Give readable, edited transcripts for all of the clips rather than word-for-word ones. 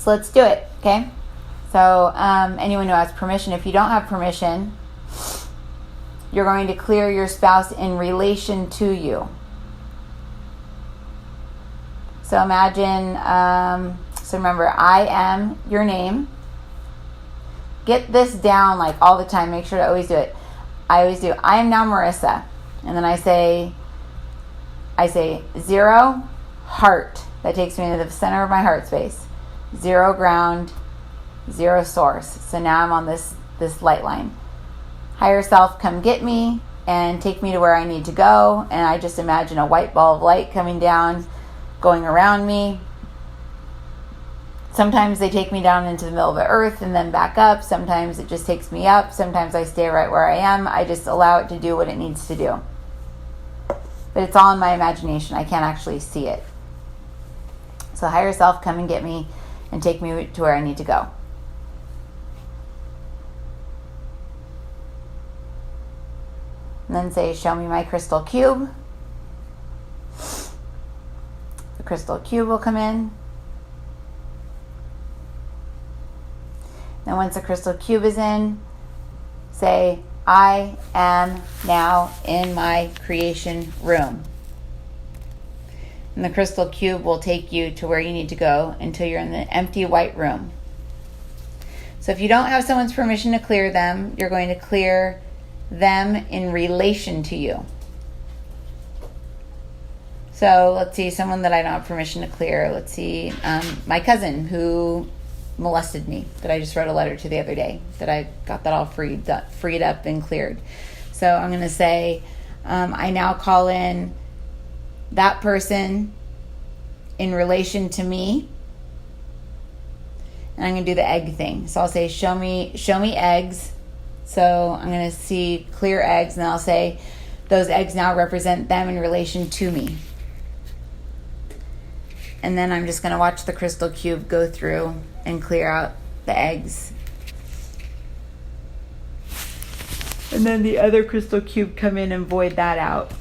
So let's do it, okay? So anyone who has permission, if you don't have permission, you're going to clear your spouse in relation to you. So imagine, so remember, I am your name. Get this down like all the time. Make sure to always do it. I always do. I am now Marisa. And then I say 0, heart. That takes me to the center of my heart space. 0, ground. 0, source. So now I'm on this light line. Higher self, come get me and take me to where I need to go. And I just imagine a white ball of light coming down, going around me. Sometimes they take me down into the middle of the earth and then back up. Sometimes it just takes me up. Sometimes I stay right where I am. I just allow it to do what it needs to do. But it's all in my imagination. I can't actually see it. So higher self, come and get me and take me to where I need to go. And then say, show me my crystal cube. The crystal cube will come in. Then once the crystal cube is in, say, I am now in my creation room. And the crystal cube will take you to where you need to go until you're in the empty white room. So if you don't have someone's permission to clear them, you're going to clear them in relation to you. So let's see, someone that I don't have permission to clear. Let's see, my cousin who molested me, that I just wrote a letter to the other day, that I got that all freed up and cleared. So I'm going to say, I now call in that person in relation to me, and I'm going to do the egg thing. So I'll say, show me eggs. So I'm going to see clear eggs, and I'll say, those eggs now represent them in relation to me. And then I'm just going to watch the crystal cube go through and clear out the eggs. And then the other crystal cube come in and void that out.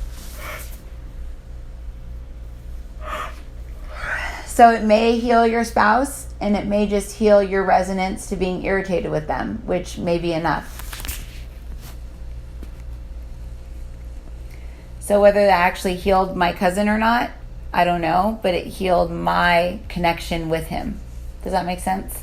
So it may heal your spouse, and it may just heal your resonance to being irritated with them, which may be enough. So whether that actually healed my cousin or not, I don't know, but it healed my connection with him. Does that make sense?